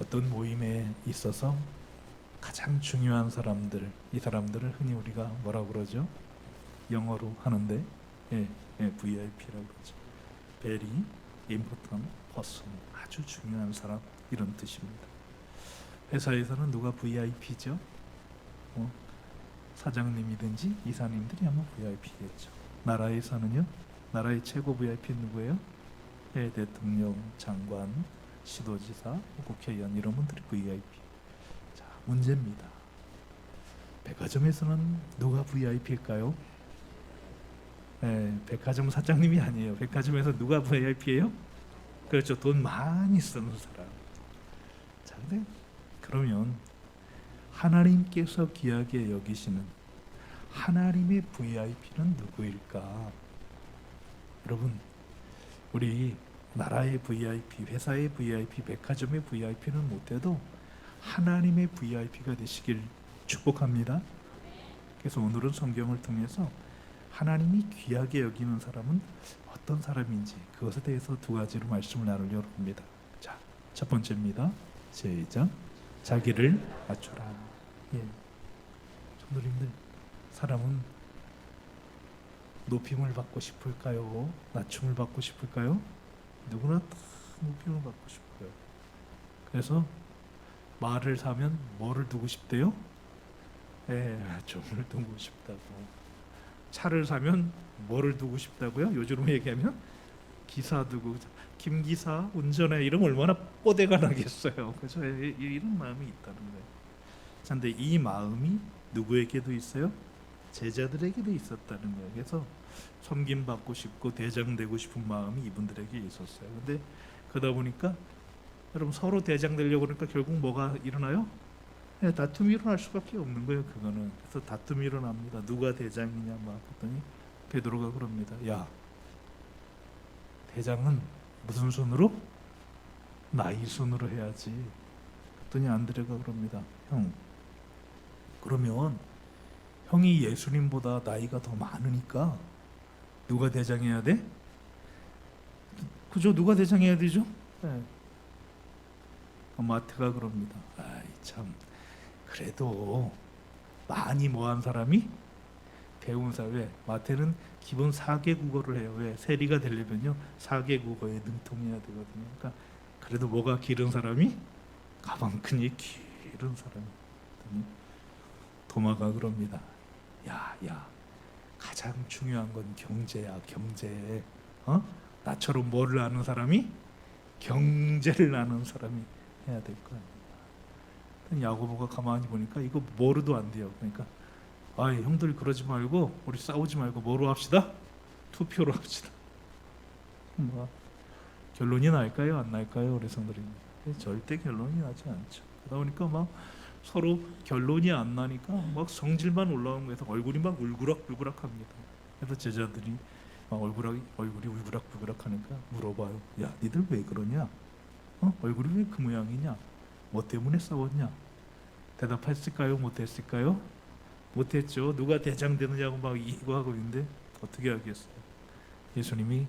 어떤 모임에 있어서 가장 중요한 사람들, 이 사람들을 흔히 우리가 뭐라고 그러죠? 영어로 하는데 VIP라고 그러죠. Very important person, 아주 중요한 사람, 이런 뜻입니다. 회사에서는 누가 VIP죠? 사장님이든지 이사님들이 아마 VIP겠죠. 나라에서는요? 나라의 최고 VIP는 누구예요? 대통령, 장관, 시도지사, 국회의원, 이런 분들이 VIP. 자, 문제입니다. 백화점에서는 누가 VIP일까요? 백화점 사장님이 아니에요. 백화점에서 누가 VIP예요? 그렇죠. 돈 많이 쓰는 사람. 자, 근데 그러면 하나님께서 귀하게 여기시는 하나님의 VIP는 누구일까? 여러분, 우리 나라의 VIP, 회사의 VIP, 백화점의 VIP는 못해도 하나님의 VIP가 되시길 축복합니다. 그래서 오늘은 성경을 통해서 하나님이 귀하게 여기는 사람은 어떤 사람인지 그것에 대해서 두 가지로 말씀을 나누려고 합니다. 자, 첫 번째입니다. 시작. 자기를 낮춰라. 성도님들, 사람은 높임을 받고 싶을까요? 낮춤을 받고 싶을까요? 누구나 다 높임을 받고 싶어요. 그래서 말을 사면 뭐를 두고 싶대요? 좀을 두고 싶다고. 차를 사면 뭐를 두고 싶다고요? 요즘 얘기하면 기사 두고, 김 기사 운전해, 이러면 얼마나 뽀대가 나겠어요. 그래서 이런 마음이 있다는 거예요. 그런데 이 마음이 누구에게도 있어요? 제자들에게도 있었다는 거예요. 그래서 섬김 받고 싶고 대장 되고 싶은 마음이 이분들에게 있었어요. 근데 그러다 보니까 여러분, 서로 대장 되려고 그러니까 결국 뭐가 일어나요? 다툼이 일어날 수밖에 없는 거예요. 그거는. 그래서 다툼이 일어납니다. 누가 대장이냐 막 했더니 베드로가 그럽니다. 야, 대장은 무슨 손으로? 나이 손으로 해야지. 그랬더니 안드레가 그럽니다. 형, 그러면 형이 예수님보다 나이가 더 많으니까 누가 대장해야 돼? 그죠? 누가 대장해야 되죠? 마태가 그럽니다. 아이 참, 그래도 많이 뭐한 사람이 배운 사람. 왜? 마태는 기본 4개 국어를 해요. 왜? 세리가 되려면요 4개 국어에 능통해야 되거든요. 그러니까 그래도 뭐가 기른 사람이 가방끈이 기른 사람이. 도마가 그럽니다. 야, 가장 중요한 건 경제야, 경제. 나처럼 뭐를 아는 사람이 경제를 아는 사람이 해야 될 거 아닙니까? 야고보가 가만히 보니까 이거 뭐로도 안 돼요. 그러니까 형들 그러지 말고 우리 싸우지 말고 뭐로 합시다? 투표로 합시다. 뭐 결론이 날까요? 안 날까요? 우리 성들이 절대 결론이 나지 않죠. 그러다 보니까 막 서로 결론이 안 나니까 막 성질만 올라오는 거에서 얼굴이 막 울그락불그락합니다. 그래서 제자들이 막 얼굴이 울그락불그락하니까 물어봐요. 야, 니들 왜 그러냐? 얼굴이 왜 그 모양이냐? 뭐 때문에 싸웠냐? 대답했을까요? 못했을까요? 못했죠. 누가 대장 되느냐고 막 이거 하고 있는데 어떻게 하겠어요? 예수님이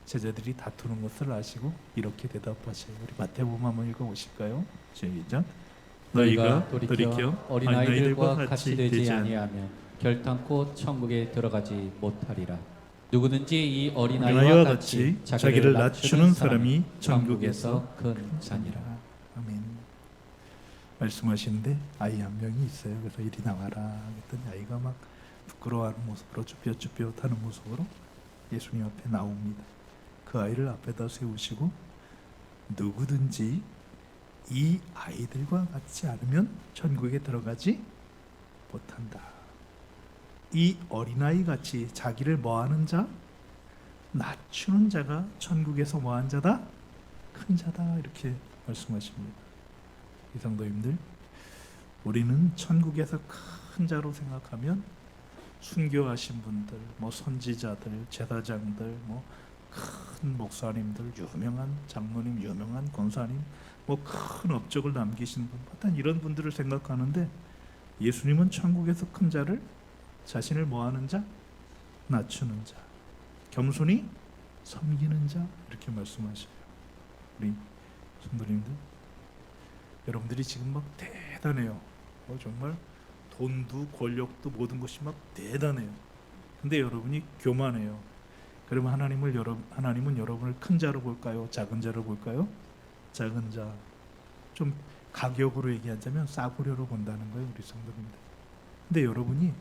제자들이 다투는 것을 아시고 이렇게 대답하세요. 우리 마태복음 한번 읽어보실까요? 시작. 너희가 돌이켜 어린아이들과 같이 되지 아니하면 결탄코 천국에 들어가지 못하리라. 누구든지 이 어린아이와 같이 자기를 낮추는 사람이 천국에서 큰 자니라. 아멘. 말씀하시는데 아이 한 명이 있어요. 그래서 이리 나와라 했더니 아이가 막 부끄러워하는 모습으로 쭈뼛쭈뼛하는 모습으로 예수님 앞에 나옵니다. 그 아이를 앞에다 세우시고 누구든지 이 아이들과 같지 않으면 천국에 들어가지 못한다. 이 어린아이 같이 자기를 뭐하는 자? 낮추는 자가 천국에서 뭐한 자다? 큰 자다. 이렇게 말씀하십니다. 이 성도님들, 우리는 천국에서 큰 자로 생각하면 순교하신 분들, 뭐 선지자들, 제사장들, 뭐 큰 목사님들, 유명한 장로님, 유명한 권사님, 뭐 큰 업적을 남기신 분, 어떤 이런 분들을 생각하는데 예수님은 천국에서 큰 자를 자신을 뭐하는 자? 낮추는 자, 겸손히 섬기는 자, 이렇게 말씀하셔요. 우리 성도님들, 여러분들이 지금 막 대단해요. 정말 돈도 권력도 모든 것이 막 대단해요. 근데 여러분이 교만해요. 그러면 하나님은 여러분을 큰 자로 볼까요? 작은 자로 볼까요? 작은 자. 좀 가격으로 얘기하자면 싸구려로 본다는 거예요, 우리 성도님들. 근데 여러분이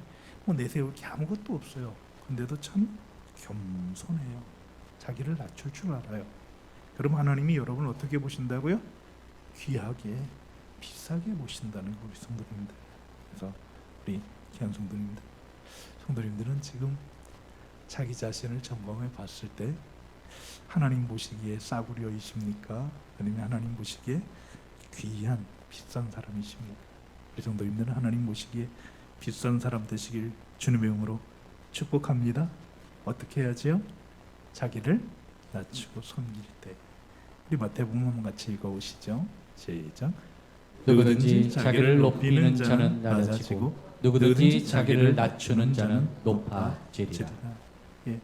뭐 내세울 게 아무것도 없어요. 근데도 참 겸손해요. 자기를 낮출 줄 알아요. 그럼 하나님이 여러분을 어떻게 보신다고요? 귀하게, 비싸게 보신다는 거, 우리 성도님들. 그래서 우리 귀한 성도님들은 지금 자기 자신을 점검해 봤을 때 하나님 보시기에 싸구려이십니까? 아니면 하나님 보시기에 귀한, 비싼 사람이십니까? 우리 성도님들은 하나님 보시기에 비싼 사람 되시길 주님의 이름으로 축복합니다. 어떻게 해야지요? 자기를 낮추고 섬길 때. 우리 마태복음 한번 같이 읽어보시죠. 시작. 누구든지 자기를 높이는 자는 낮아지고 누구든지 자기를 낮추는 자는 높아지리라. 예.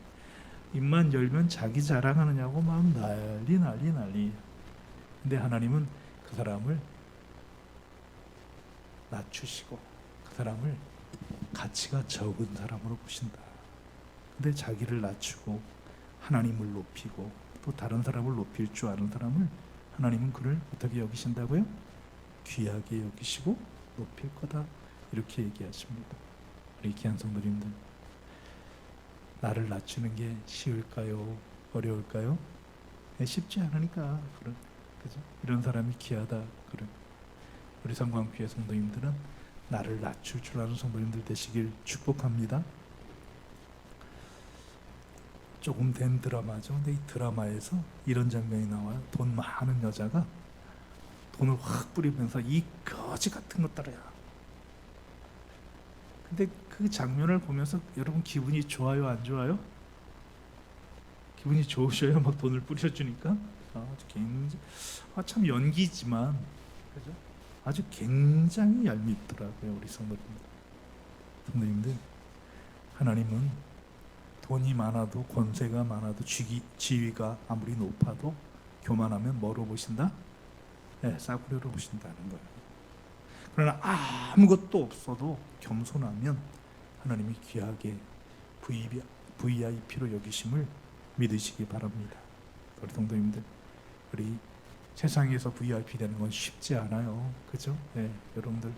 입만 열면 자기 자랑하느냐고 막 난리. 근데 하나님은 그 사람을 낮추시고 그 사람을 가치가 적은 사람으로 보신다. 근데 자기를 낮추고 하나님을 높이고 또 다른 사람을 높일 줄 아는 사람을 하나님은 그를 어떻게 여기신다고요? 귀하게 여기시고 높일 거다. 이렇게 얘기하십니다. 우리 귀한 성도님들, 나를 낮추는 게 쉬울까요? 어려울까요? 쉽지 않으니까 그죠? 이런 사람이 귀하다. 그런 우리 성광교회 성도님들은 나를 낮출 줄 아는 성도님들 되시길 축복합니다. 조금 된 드라마죠. 근데 이 드라마에서 이런 장면이 나와요. 돈 많은 여자가 돈을 확 뿌리면서 이 거지 같은 것들이야. 근데 그 장면을 보면서 여러분 기분이 좋아요, 안 좋아요? 기분이 좋으셔요? 막 돈을 뿌려주니까 참 연기지만 그죠? 아주 굉장히 얄밉더라고요, 우리 성도님들. 하나님은 돈이 많아도 권세가 많아도 지위가 아무리 높아도 교만하면 뭐로 보신다? 네, 싸구려로 보신다는 거예요. 그러나 아무것도 없어도 겸손하면 하나님이 귀하게 VIP로 여기심을 믿으시기 바랍니다. 우리 성도님들, 우리 세상에서 VIP 되는 건 쉽지 않아요. 그죠? 네, 여러분들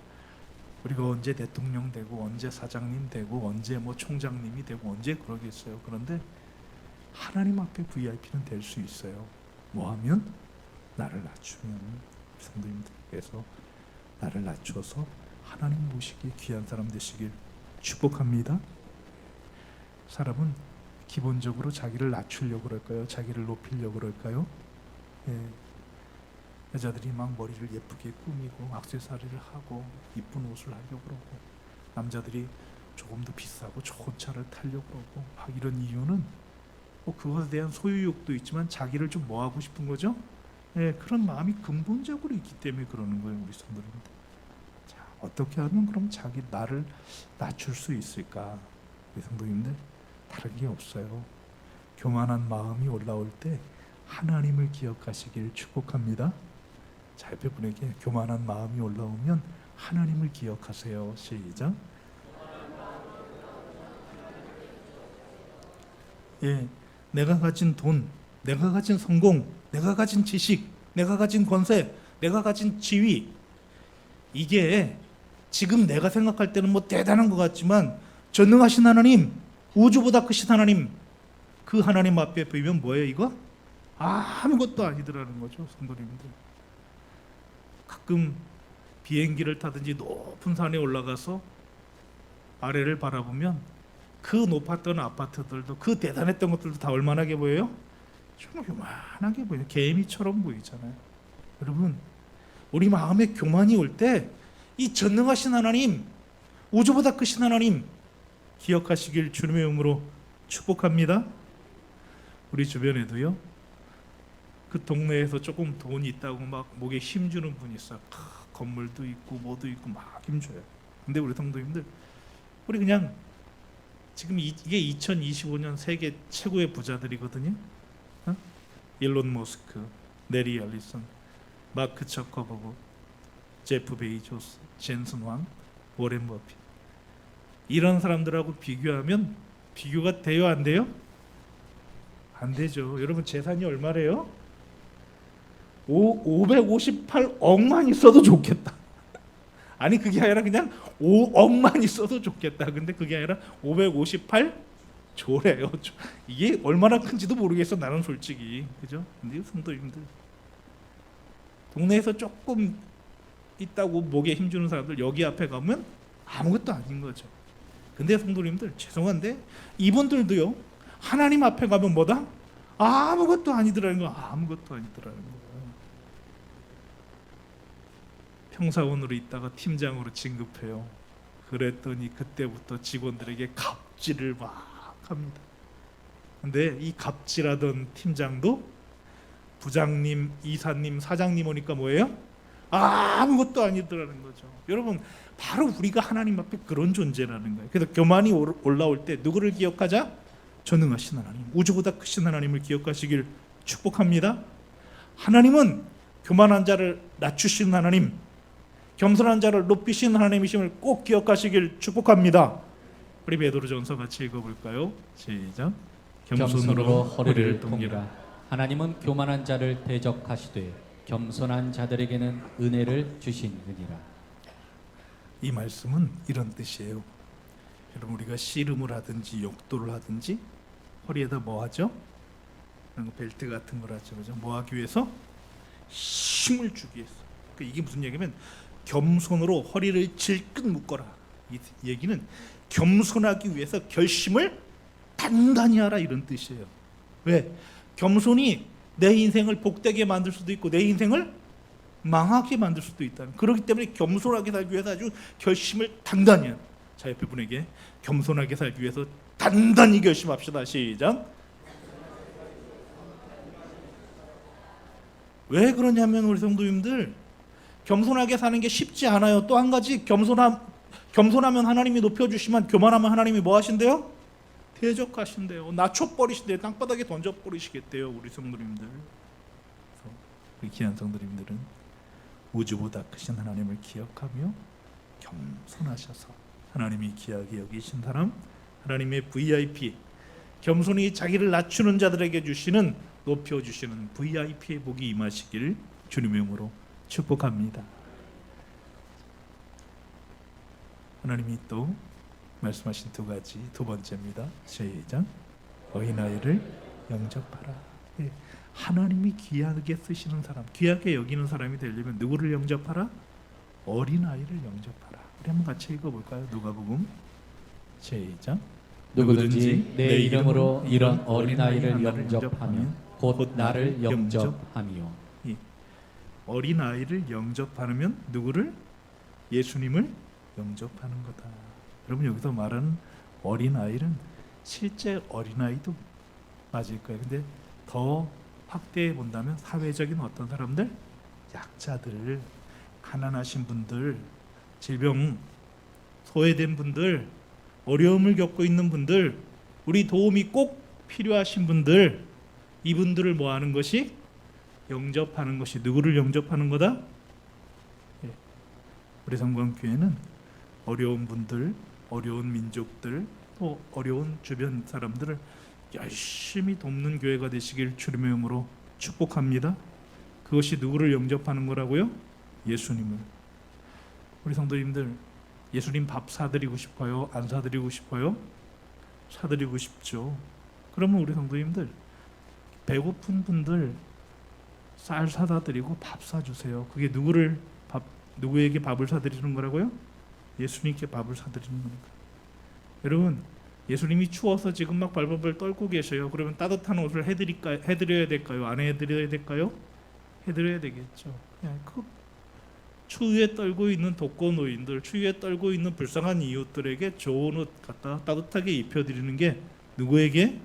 우리가 언제 대통령 되고 언제 사장님 되고 언제 뭐 총장님이 되고 언제 그러겠어요. 그런데 하나님 앞에 VIP는 될 수 있어요. 뭐 하면? 나를 낮추면. 성도님들께서 나를 낮춰서 하나님 보시기에 귀한 사람 되시길 축복합니다. 사람은 기본적으로 자기를 낮추려고 그럴까요? 자기를 높이려고 그럴까요? 예. 여자들이 막 머리를 예쁘게 꾸미고 액세서리를 하고 이쁜 옷을 하려고 그러고 남자들이 조금 더 비싸고 좋은 차를 타려고 그러고 막 이런 이유는 뭐 그것에 대한 소유욕도 있지만 자기를 좀 뭐 하고 싶은 거죠? 예, 그런 마음이 근본적으로 있기 때문에 그러는 거예요, 우리 성도님들. 자, 어떻게 하면 그럼 나를 낮출 수 있을까? 우리 성도님들, 다른 게 없어요. 교만한 마음이 올라올 때 하나님을 기억하시길 축복합니다. 자, 옆에 분에게 교만한 마음이 올라오면 하나님을 기억하세요. 시작. 예, 내가 가진 돈, 내가 가진 성공, 내가 가진 지식, 내가 가진 권세, 내가 가진 지위, 이게 지금 내가 생각할 때는 뭐 대단한 것 같지만 전능하신 하나님, 우주보다 크신 하나님, 그 하나님 앞에 보이면 뭐예요 이거? 아무것도 아니더라는 거죠, 성도님들. 가끔 비행기를 타든지 높은 산에 올라가서 아래를 바라보면 그 높았던 아파트들도 그 대단했던 것들도 다 얼마나게 보여요? 정말 교만하게 보여요. 개미처럼 보이잖아요. 여러분, 우리 마음에 교만이 올 때 이 전능하신 하나님, 우주보다 크신 하나님 기억하시길 주님의 이름으로 축복합니다. 우리 주변에도요, 그 동네에서 조금 돈이 있다고 막 목에 힘주는 분이 있어요. 건물도 있고 뭐도 있고 막 힘줘요. 근데 우리 성도님들, 우리 그냥 지금 이게 2025년 세계 최고의 부자들이거든요. 일론 머스크, 내리 앨리슨, 마크 처커버그, 제프 베이조스, 젠슨 황, 워렌 버핏 이런 사람들하고 비교하면 비교가 돼요, 안 돼요? 안 되죠. 여러분 재산이 얼마래요? 558억만 있어도 좋겠다. 아니 그게 아니라 그냥 5억만 있어도 좋겠다. 근데 그게 아니라 558조래요. 이게 얼마나 큰지도 모르겠어 나는 솔직히. 그죠? 근데 성도님들 동네에서 조금 있다고 목에 힘주는 사람들 여기 앞에 가면 아무것도 아닌 거죠. 근데 성도님들 죄송한데 이분들도요 하나님 앞에 가면 뭐다? 아무것도 아니더라는 거. 아무것도 아니더라는 거. 평사원으로 있다가 팀장으로 진급해요. 그랬더니 그때부터 직원들에게 갑질을 막 합니다. 근데 이 갑질하던 팀장도 부장님, 이사님, 사장님 오니까 뭐예요? 아무것도 아니더라는 거죠. 여러분 바로 우리가 하나님 앞에 그런 존재라는 거예요. 그래서 교만이 올라올 때 누구를 기억하자? 전능하신 하나님, 우주보다 크신 하나님을 기억하시길 축복합니다. 하나님은 교만한 자를 낮추시는 하나님, 겸손한 자를 높이시는 하나님이심을 꼭 기억하시길 축복합니다. 우리 베드로전서 같이 읽어볼까요? 시작. 겸손으로 허리를 동이라. 하나님은 교만한 자를 대적하시되 겸손한 자들에게는 은혜를 주시느니라. 이 말씀은 이런 뜻이에요. 여러분 우리가 씨름을 하든지 욕도를 하든지 허리에다 뭐 하죠? 벨트 같은 걸 하죠. 그죠? 뭐 하기 위해서? 힘을 주기 위해서. 그러니까 이게 무슨 얘기냐면 겸손으로 허리를 질끈 묶어라. 이 얘기는 겸손하기 위해서 결심을 단단히 하라 이런 뜻이에요. 왜? 겸손이 내 인생을 복되게 만들 수도 있고 내 인생을 망하게 만들 수도 있다는. 그렇기 때문에 겸손하게 살기 위해서 아주 결심을 단단히 하라. 자, 옆에 분에게 겸손하게 살기 위해서 단단히 결심합시다. 시작. 왜 그러냐면 우리 성도님들 겸손하게 사는 게 쉽지 않아요. 또 한 가지 겸손하면 하나님이 높여주시면 교만하면 하나님이 뭐 하신대요? 대적하신대요. 낮춰버리신대요. 땅바닥에 던져버리시겠대요. 우리 성도님들. 우리 귀한 성도님들은 우주보다 크신 하나님을 기억하며 겸손하셔서 하나님이 귀하게 여기신 사람, 하나님의 VIP, 겸손히 자기를 낮추는 자들에게 주시는 높여주시는 VIP의 복이 임하시길 주님의 이름으로 축복합니다. 하나님이 또 말씀하신 두 가지, 두 번째입니다. 시작. 어린아이를 영접하라. 예. 하나님이 귀하게 쓰시는 사람, 귀하게 여기는 사람이 되려면 누구를 영접하라? 어린아이를 영접하라. 우리 한번 같이 읽어볼까요? 누가복음 시작. 누구든지 내 이름으로 이런 어린아이를 영접하면 곧 나를 영접함이요. 어린아이를 영접하면 누구를? 예수님을 영접하는 거다. 여러분 여기서 말하는 어린아이는 실제 어린아이도 맞을 거예요. 근데 더 확대해 본다면 사회적인 어떤 사람들, 약자들, 가난하신 분들, 질병 소외된 분들, 어려움을 겪고 있는 분들, 우리 도움이 꼭 필요하신 분들, 이분들을 뭐 하는 것이? 영접하는 것이. 누구를 영접하는 거다? 예. 우리 성광교회는 어려운 분들, 어려운 민족들, 또 어려운 주변 사람들을 열심히 돕는 교회가 되시길 주님의 이름으로 축복합니다. 그것이 누구를 영접하는 거라고요? 예수님을. 우리 성도님들 예수님 밥 사드리고 싶어요? 안 사드리고 싶어요? 사드리고 싶죠. 그러면 우리 성도님들 배고픈 분들 쌀 사다 드리고 밥 사주세요. 그게 누구에게 밥을 사드리는 거라고요? 예수님께 밥을 사드리는 거니까. 여러분 예수님이 추워서 지금 막 발발발 떨고 계셔요. 그러면 따뜻한 옷을 해드려야 될까요? 안 해드려야 될까요? 해드려야 되겠죠. 그 추위에 떨고 있는 독거노인들, 추위에 떨고 있는 불쌍한 이웃들에게 좋은 옷 갖다 따뜻하게 입혀드리는 게 누구에게?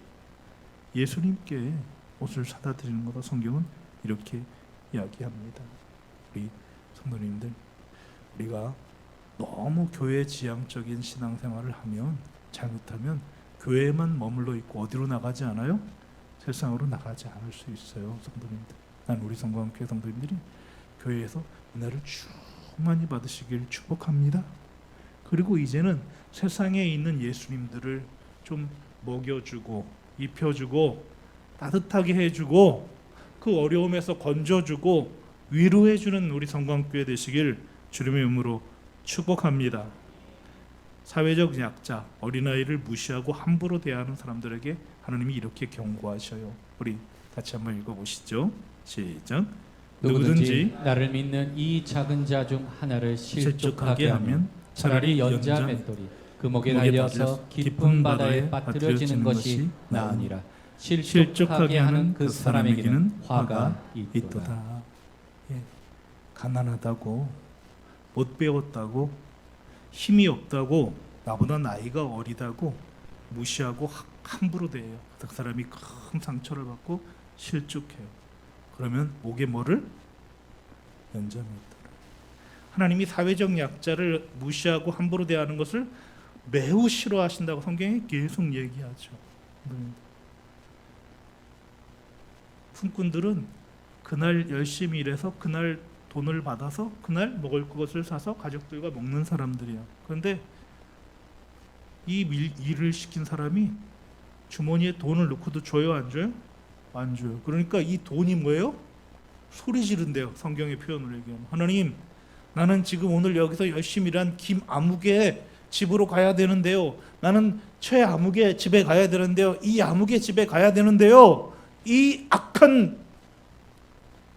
예수님께 옷을 사다 드리는 거다. 성경은 이렇게 이야기합니다. 우리 성도님들, 우리가 너무 교회 지향적인 신앙생활을 하면 잘못하면 교회에만 머물러 있고 어디로 나가지 않아요? 세상으로 나가지 않을 수 있어요. 성도님들, 난 우리 성광교회 성도님들이 교회에서 은혜를 쭉 많이 받으시길 축복합니다. 그리고 이제는 세상에 있는 예수님들을 좀 먹여주고 입혀주고 따뜻하게 해주고 그 어려움에서 건져주고 위로해주는 우리 성광교회 되시길 주님의 이름으로 축복합니다. 사회적 약자, 어린아이를 무시하고 함부로 대하는 사람들에게 하나님이 이렇게 경고하셔요. 우리 같이 한번 읽어보시죠. 시작. 누구든지 나를 믿는 이 작은 자 중 하나를 실족하게 하면 차라리 연자 맷돌이 그 목에 달려서 깊은 바다에 빠뜨려지는 것이 나으니라. 실족하게 하는 그 사람에게는 화가 있도다. 예, 가난하다고, 못 배웠다고, 힘이 없다고, 나보다 나이가 어리다고 무시하고 함부로 대해요. 그 사람이 큰 상처를 받고 실족해요. 그러면 목에 뭐를? 연자맷돌. 하나님이 사회적 약자를 무시하고 함부로 대하는 것을 매우 싫어하신다고 성경에 계속 얘기하죠. 품꾼들은 그날 열심히 일해서 그날 돈을 받아서 그날 먹을 것을 사서 가족들과 먹는 사람들이야. 그런데 이 일을 시킨 사람이 주머니에 돈을 넣고도 줘요, 안 줘요? 안 줘요. 그러니까 이 돈이 뭐예요? 소리 지른대요. 성경의 표현을 얘기하면 하나님, 나는 지금 오늘 여기서 열심히 일한 김아무개 집으로 가야 되는데요. 나는 최아무개 집에 가야 되는데요. 이 아무개 집에 가야 되는데요. 이 악한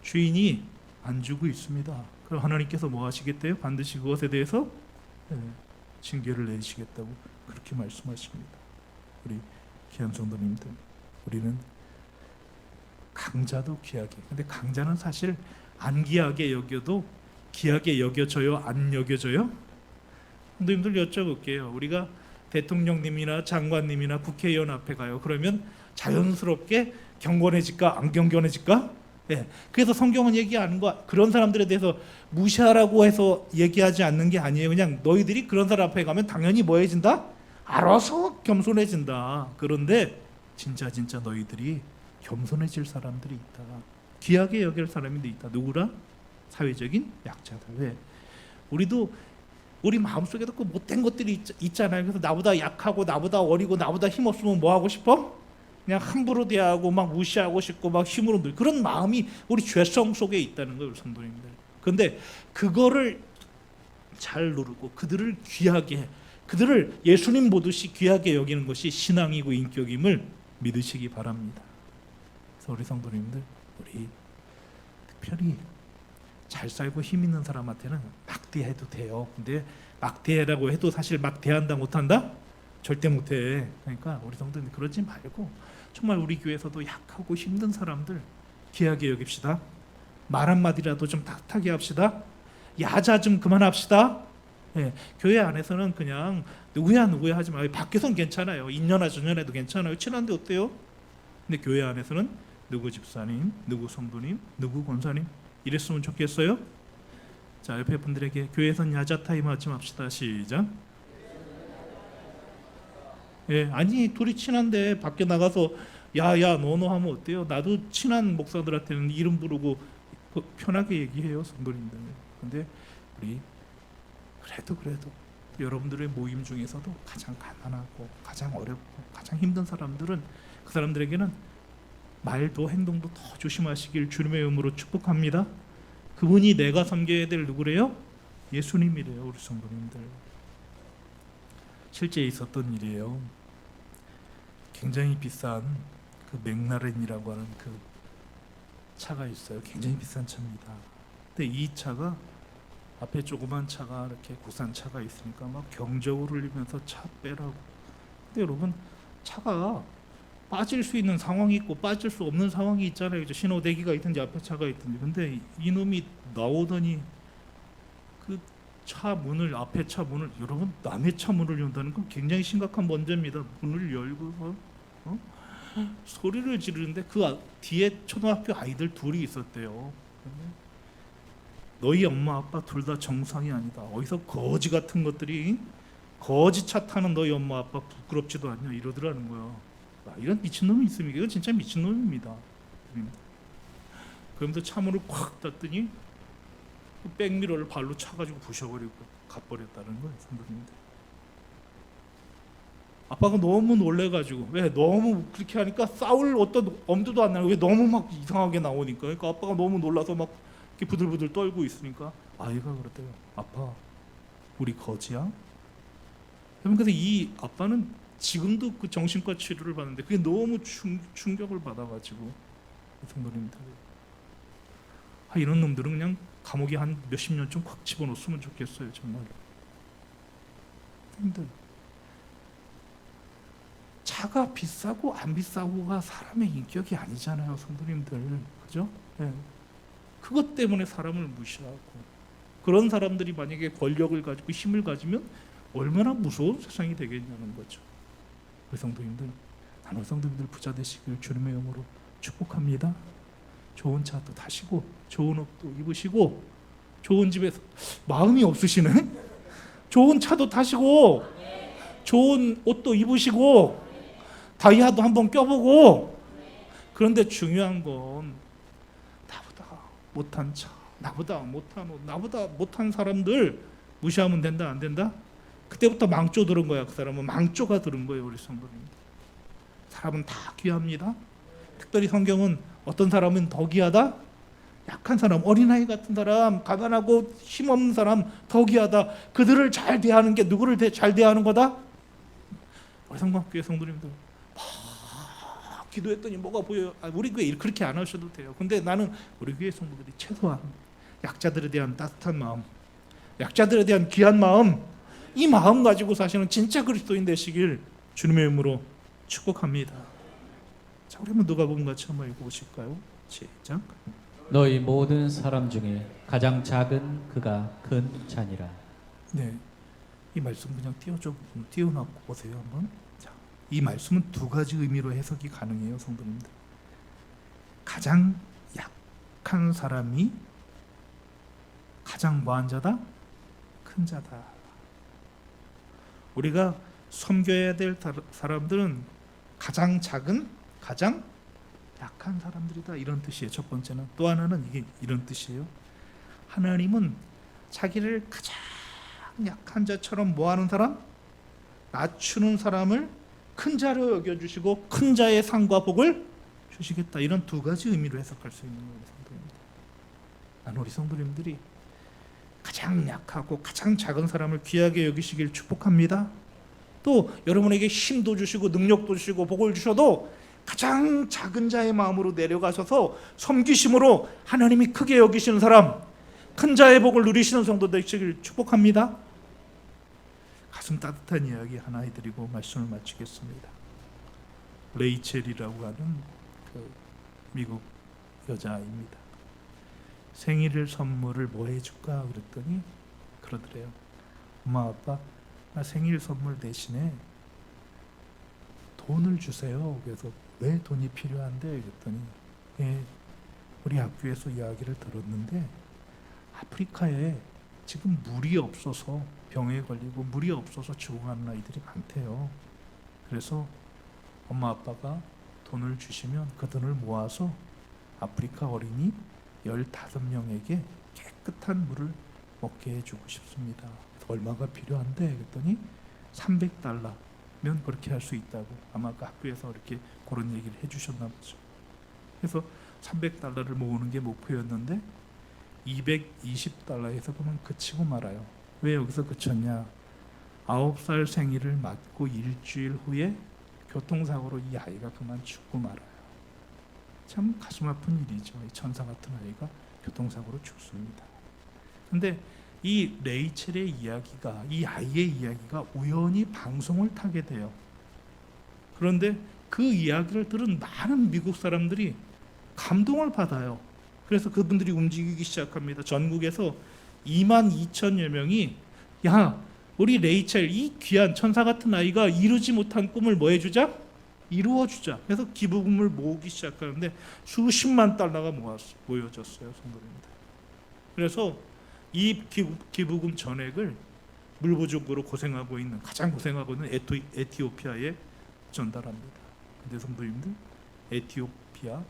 주인이 안 주고 있습니다. 그럼 하나님께서 뭐 하시겠대요? 반드시 그것에 대해서 징계를 내리시겠다고 그렇게 말씀하십니다. 우리 귀한 성도님들, 우리는 강자도 귀하게, 근데 강자는 사실 안 귀하게 여겨도 귀하게 여겨져요? 안 여겨져요? 성도님들 여쭤볼게요. 우리가 대통령님이나 장관님이나 국회의원 앞에 가요. 그러면 자연스럽게 경건해질까? 안 경건해질까? 네. 그래서 성경은 얘기하는 거, 그런 사람들에 대해서 무시하라고 해서 얘기하지 않는 게 아니에요. 그냥 너희들이 그런 사람 앞에 가면 당연히 뭐해진다? 알아서 겸손해진다. 그런데 진짜 너희들이 겸손해질 사람들이 있다. 귀하게 여길 사람이 있다. 누구라? 사회적인 약자들. 왜? 우리도 우리 마음속에도 그 못된 것들이 있잖아요. 그래서 나보다 약하고 나보다 어리고 나보다 힘없으면 뭐 하고 싶어? 그냥 함부로 대하고 막 무시하고 싶고 막 힘으로 늘 그런 마음이 우리 죄성 속에 있다는 거예요, 성도님들. 그런데 그거를 잘 누르고 그들을 귀하게, 그들을 예수님 보듯이 귀하게 여기는 것이 신앙이고 인격임을 믿으시기 바랍니다. 그래서 우리 성도님들, 우리 특별히 잘 살고 힘 있는 사람한테는 막 대해도 돼요. 근데 막 대라고 해도 사실 막 대한다 못한다? 절대 못해. 그러니까 우리 성도님 그러지 말고 정말 우리 교회에서도 약하고 힘든 사람들 귀하게 여깁시다. 말 한마디라도 좀 따뜻하게 합시다. 야자 좀 그만합시다. 예, 교회 안에서는 그냥 누구야 하지 마요. 밖에서는 괜찮아요. 인연아 전연해도 괜찮아요. 친한데 어때요? 근데 교회 안에서는 누구 집사님, 누구 성도님, 누구 권사님 이랬으면 좋겠어요? 자, 옆에 분들에게 교회에선 야자 타임 하지 맙시다. 시작. 예, 아니 둘이 친한데 밖에 나가서 야야 너너 하면 어때요? 나도 친한 목사들한테는 이름 부르고 편하게 얘기해요, 성도님들. 근데 우리 그래도 여러분들의 모임 중에서도 가장 가난하고 가장 어렵고 가장 힘든 사람들은 그 사람들에게는 말도 행동도 더 조심하시길 주님의 이름으로 축복합니다. 그분이 내가 섬겨야 될 누구래요? 예수님이래요, 우리 성도님들. 실제 있었던 일이에요. 굉장히 비싼 그 맥라렌이라고 하는 그 차가 있어요. 굉장히 비싼 차입니다. 근데 이 차가 앞에 조그만 차가 이렇게 국산 차가 있으니까 막 경적을 울리면서 차 빼라고. 근데 여러분 차가 빠질 수 있는 상황이 있고 빠질 수 없는 상황이 있잖아요. 신호대기가 있든지 앞에 차가 있든지. 근데 이놈이 나오더니 그 차 문을, 앞에 차 문을, 여러분 남의 차 문을 연다는 건 굉장히 심각한 문제입니다. 문을 열고서 소리를 지르는데 그 뒤에 초등학교 아이들 둘이 있었대요. 너희 엄마 아빠 둘 다 정상이 아니다. 어디서 거지 같은 것들이, 거지 차 타는 너희 엄마 아빠 부끄럽지도 않냐 이러더라는 거야. 이런 미친놈이 있습니까? 이건 진짜 미친놈입니다. 그러면서 차문을 콱 닫더니 그 백미러를 발로 차가지고 부셔버리고 가버렸다는 거예요, 성도님들. 아빠가 너무 놀래가지고, 왜 너무 그렇게 하니까 싸울 어떤 엄두도 안 나고, 왜 너무 막 이상하게 나오니까, 그러니까 아빠가 너무 놀라서 막 이렇게 부들부들 떨고 있으니까 아이가 그랬대요. 아빠, 우리 거지야? 그래서 이 아빠는 지금도 그 정신과 치료를 받는데 그게 너무 충격을 받아가지고, 성도님들, 이런 놈들은 그냥 감옥에 한 몇십 년쯤 콱 집어넣었으면 좋겠어요, 정말. 근데 차가 비싸고 안 비싸고가 사람의 인격이 아니잖아요, 성도님들, 그죠? 네. 그것 때문에 사람을 무시하고, 그런 사람들이 만약에 권력을 가지고 힘을 가지면 얼마나 무서운 세상이 되겠냐는 거죠. 우리 성도님들, 나는 성도님들 부자 되시길 주님의 이름으로 축복합니다. 좋은 차도 타시고 좋은 옷도 입으시고 좋은 집에서, 마음이 없으시네? 좋은 차도 타시고 좋은 옷도 입으시고 다이아도 한번 껴보고. 그런데 중요한 건 나보다 못한 차, 나보다 못한 옷, 나보다 못한 사람들 무시하면 된다, 안 된다? 그때부터 망조 들은 거야. 그 사람은 망조가 들은 거예요, 우리 성도님. 사람은 다 귀합니다. 특별히 성경은 어떤 사람은 더 귀하다? 약한 사람, 어린아이 같은 사람, 가난하고 힘없는 사람 더 귀하다. 그들을 잘 대하는 게 누구를 잘 대하는 거다? 우리 성mak교회 성도님들, 기도했더니 뭐가 보여요? 우리 교회 그렇게 안 하셔도 돼요. 근데 나는 우리 교회 성도들이 최소한 약자들에 대한 따뜻한 마음, 약자들에 대한 귀한 마음, 이 마음 가지고 사시는 진짜 그리스도인 되시길 주님의 이름으로 축복합니다. 자, 우리 한번 누가복음 같이 한번 읽어보실까요? 시작. 너희 모든 사람 중에 가장 작은 그가 큰 자니라. 네, 이 말씀 그냥 띄워놓고 보세요 한번. 자, 이 말씀은 두 가지 의미로 해석이 가능해요, 성도님들. 가장 약한 사람이 가장 뭐한 자다? 큰 자다. 우리가 섬겨야 될 사람들은 가장 작은, 가장 약한 사람들이다, 이런 뜻이에요. 첫 번째는. 또 하나는 이게 이런 뜻이에요. 하나님은 자기를 가장 약한 자처럼 뭐하는 사람? 낮추는 사람을 큰 자로 여겨주시고 큰 자의 상과 복을 주시겠다, 이런 두 가지 의미로 해석할 수 있는 거예요, 성도님들. 나는 우리 성도님들이 가장 약하고 가장 작은 사람을 귀하게 여기시길 축복합니다. 또 여러분에게 힘도 주시고 능력도 주시고 복을 주셔도 가장 작은 자의 마음으로 내려가셔서 섬기심으로 하나님이 크게 여기시는 사람, 큰 자의 복을 누리시는 성도 되시길 축복합니다. 가슴 따뜻한 이야기 하나 해드리고 말씀을 마치겠습니다. 레이첼이라고 하는 그 미국 여자입니다. 생일 선물을 뭐 해줄까 그랬더니 그러더래요. 엄마 아빠, 나 생일 선물 대신에 돈을 주세요. 그래서 왜 돈이 필요한데 그랬더니, 예, 우리 학교에서 이야기를 들었는데 아프리카에 지금 물이 없어서 병에 걸리고 물이 없어서 죽어가는 아이들이 많대요. 그래서 엄마 아빠가 돈을 주시면 그 돈을 모아서 아프리카 어린이 15명에게 깨끗한 물을 먹게 해주고 싶습니다. 얼마가 필요한데 그랬더니 $300면 그렇게 할 수 있다고, 아마 그 학교에서 이렇게 그런 얘기를 해주셨나 보죠. 그래서 $300를 모으는 게 목표였는데 $220에서 그만 그치고 말아요. 왜 여기서 그쳤냐? 9살 생일을 맞고 일주일 후에 교통사고로 이 아이가 그만 죽고 말아요. 참 가슴 아픈 일이죠. 이 천사 같은 아이가 교통사고로 죽습니다. 근데 이 레이첼의 이야기가, 이 아이의 이야기가 우연히 방송을 타게 돼요. 그런데 그 이야기를 들은 많은 미국 사람들이 감동을 받아요. 그래서 그분들이 움직이기 시작합니다. 전국에서 22,000여 명이, 야, 우리 레이첼, 이 귀한 천사 같은 아이가 이루지 못한 꿈을 뭐 해주자? 이루어주자. 그래서 기부금을 모으기 시작하는데 수십만 달러가 모여졌어요, 성도님들. 그래서 이 기부금 전액을 물부족으로 고생하고 있는, 가장 고생하고 있는 에티오피아에 전달합니다. 근데 성도님들, 에티오피아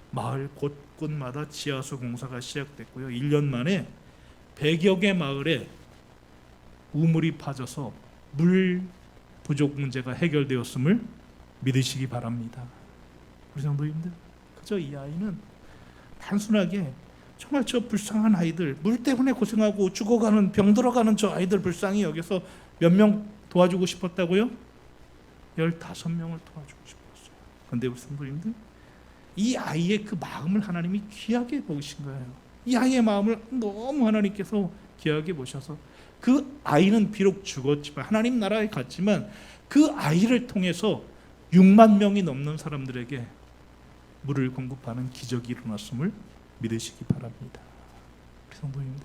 마을 곳곳마다 지하수 공사가 시작됐고요. 1년 만에 100여 개 마을에 우물이 파져서 물 부족 문제가 해결되었음을 믿으시기 바랍니다. 우리 성도님들, 그저 이 아이는 단순하게 정말 저 불쌍한 아이들, 물 때문에 고생하고 죽어가는, 병들어가는 저 아이들 불쌍히 여기서 몇 명 도와주고 싶었다고요? 15명을 도와주고 싶었어요. 그런데 우리 성도님들, 이 아이의 그 마음을 하나님이 귀하게 보신 거예요. 이 아이의 마음을 너무 하나님께서 귀하게 보셔서 그 아이는 비록 죽었지만, 하나님 나라에 갔지만, 그 아이를 통해서 6만 명이 넘는 사람들에게 물을 공급하는 기적이 일어났음을 믿으시기 바랍니다. 우리 성도님들,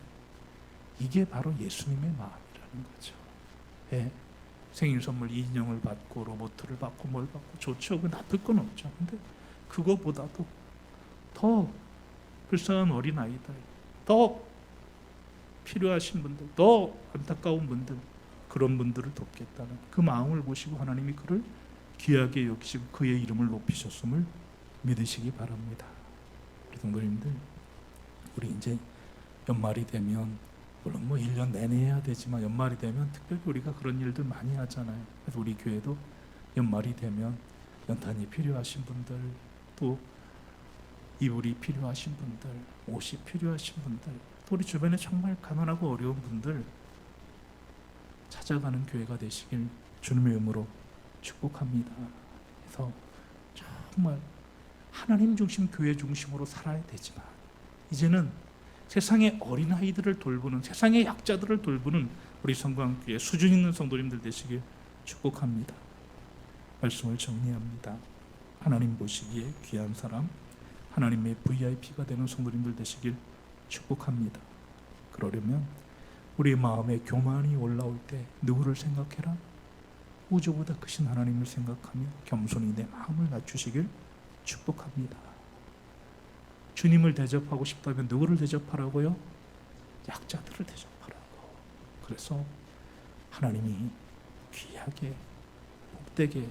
이게 바로 예수님의 마음이라는 거죠. 예, 생일 선물 인형을 받고 로봇을 받고 뭘 받고 좋죠. 그 나쁠 건 없죠. 근데 그거보다도 더 불쌍한 어린 아이들, 더 필요하신 분들, 더 안타까운 분들, 그런 분들을 돕겠다는 그 마음을 보시고 하나님이 그를 귀하게 여기시고 그의 이름을 높이셨음을 믿으시기 바랍니다. 우리 성도님들, 우리 이제 연말이 되면, 물론 뭐 1년 내내 해야 되지만 연말이 되면 특별히 우리가 그런 일들 많이 하잖아요. 그래서 우리 교회도 연말이 되면 연탄이 필요하신 분들, 또 이불이 필요하신 분들, 옷이 필요하신 분들, 또 우리 주변에 정말 가난하고 어려운 분들 찾아가는 교회가 되시길 주님의 이름으로 축복합니다. 그래서 정말 하나님 중심, 교회 중심으로 살아야 되지만, 이제는 세상의 어린아이들을 돌보는, 세상의 약자들을 돌보는 우리 성광교회 수준 있는 성도님들 되시길 축복합니다. 말씀을 정리합니다. 하나님 보시기에 귀한 사람, 하나님의 VIP가 되는 성도님들 되시길 축복합니다. 그러려면 우리 마음에 교만이 올라올 때 누구를 생각해라? 우주보다 크신 하나님을 생각하며 겸손히 내 마음을 낮추시길 축복합니다. 주님을 대접하고 싶다면 누구를 대접하라고요? 약자들을 대접하라고. 그래서 하나님이 귀하게, 복되게,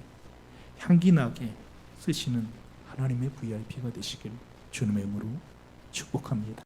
향기나게 쓰시는 하나님의 VIP가 되시길 주님의 이름으로 축복합니다.